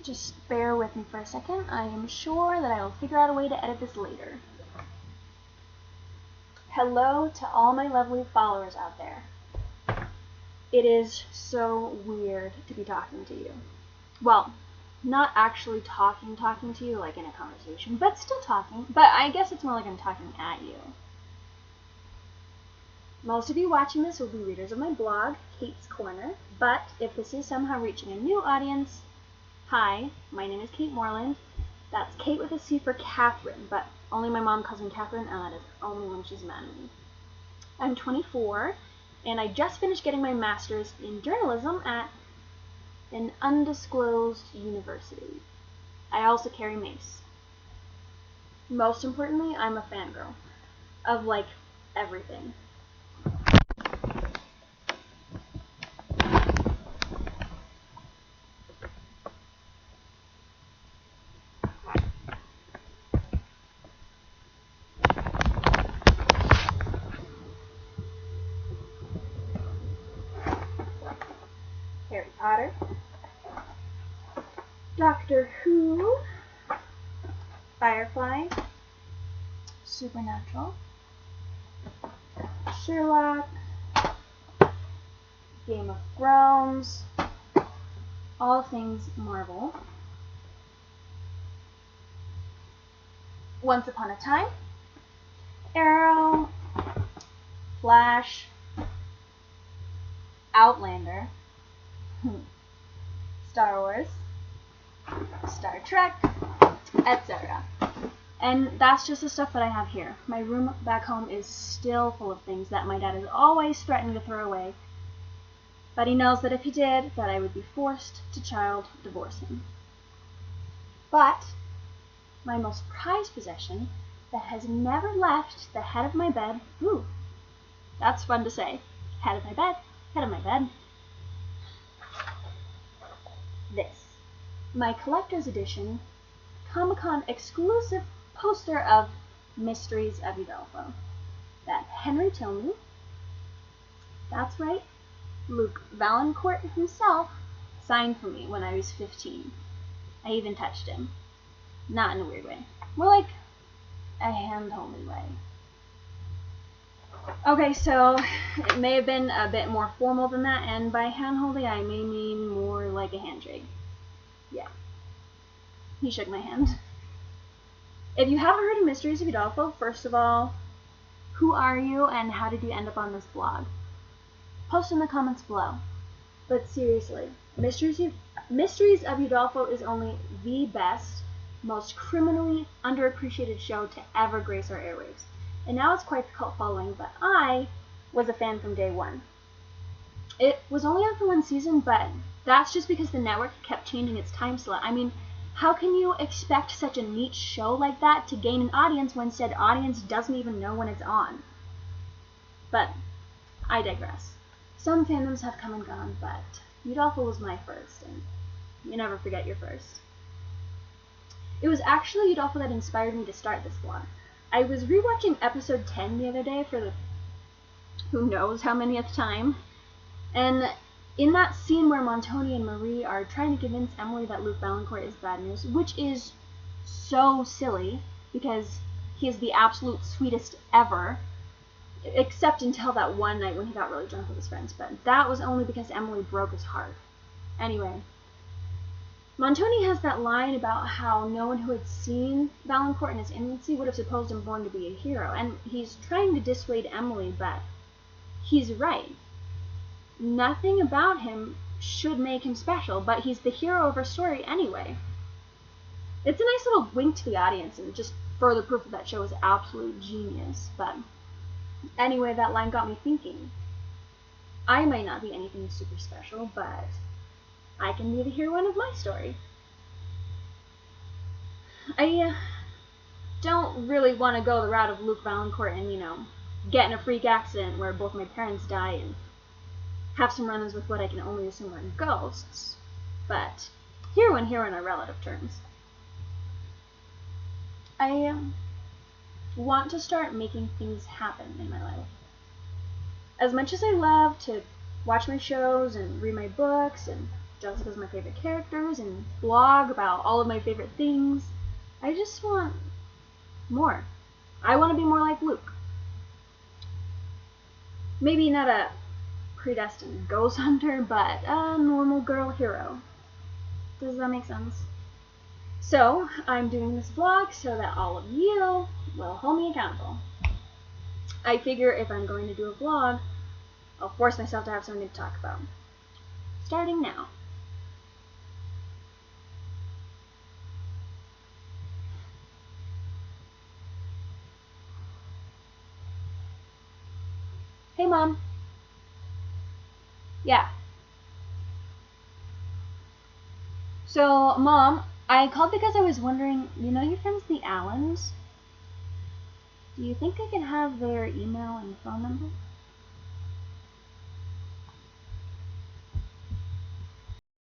Just bear with me for a second. I am sure that I will figure out a way to edit this later. Hello to all my lovely followers out there. It is so weird to be talking to you. Well, not actually talking to you like in a conversation, but still talking. But I guess it's more like I'm talking at you. Most of you watching this will be readers of my blog, Kate's Corner, but if this is somehow reaching a new audience, hi, my name is Kate Moreland. That's Kate with a C for Catherine, but only my mom calls me Catherine, and that is only when she's mad at me. I'm 24, and I just finished getting my master's in journalism at an undisclosed university. I also carry mace. Most importantly, I'm a fangirl of, like, everything. Harry Potter, Doctor Who, Firefly, Supernatural, Sherlock, Game of Thrones, all things Marvel, Once Upon a Time, Arrow, Flash, Outlander, Star Wars, Star Trek, etc. And that's just the stuff that I have here. My room back home is still full of things that my dad is always threatening to throw away. But he knows that if he did, that I would be forced to child divorce him. But my most prized possession that has never left the head of my bed, ooh, that's fun to say, head of my bed, head of my bed, this, my collector's edition, Comic-Con exclusive poster of Mysteries of Udolpho that Henry Tilney, that's right, Luke Valancourt himself, signed for me when I was 15. I even touched him. Not in a weird way. More like a hand-holding way. Okay, so it may have been a bit more formal than that, and by hand-holding I may mean more like a handshake. Yeah. He shook my hand. If you haven't heard of Mysteries of Udolpho, first of all, who are you and how did you end up on this blog? Post in the comments below. But seriously, Mysteries of Udolpho is only the best, most criminally underappreciated show to ever grace our airwaves. And now it's quite the cult following, but I was a fan from day one. It was only on for one season, but that's just because the network kept changing its time slot. I mean, how can you expect such a niche show like that to gain an audience when said audience doesn't even know when it's on? But I digress. Some fandoms have come and gone, but Udolpho was my first, and you never forget your first. It was actually Udolpho that inspired me to start this blog. I was rewatching episode 10 the other day for the who knows how manyth time, and in that scene where Montoni and Marie are trying to convince Emily that Luke Valancourt is bad news, which is so silly because he is the absolute sweetest ever, except until that one night when he got really drunk with his friends, but that was only because Emily broke his heart. Anyway, Montoni has that line about how no one who had seen Valancourt in his infancy would have supposed him born to be a hero, and he's trying to dissuade Emily, but he's right. Nothing about him should make him special, but he's the hero of our story anyway. It's a nice little wink to the audience and just further proof that that show is absolute genius, but anyway, that line got me thinking. I might not be anything super special, but I can be the heroine of my story. I don't really want to go the route of Luke Valancourt and, get in a freak accident where both my parents die and have some run-ins with what I can only assume are ghosts, but hero and heroine are relative terms. I want to start making things happen in my life. As much as I love to watch my shows and read my books and just as my favorite characters and blog about all of my favorite things. I just want more. I want to be more like Luke. Maybe not a predestined ghost hunter, but a normal girl hero. Does that make sense? So, I'm doing this vlog so that all of you will hold me accountable. I figure if I'm going to do a vlog, I'll force myself to have something to talk about. Starting now. Hey, Mom. Yeah. So, Mom, I called because I was wondering, you know your friends the Allens? Do you think I can have their email and phone number?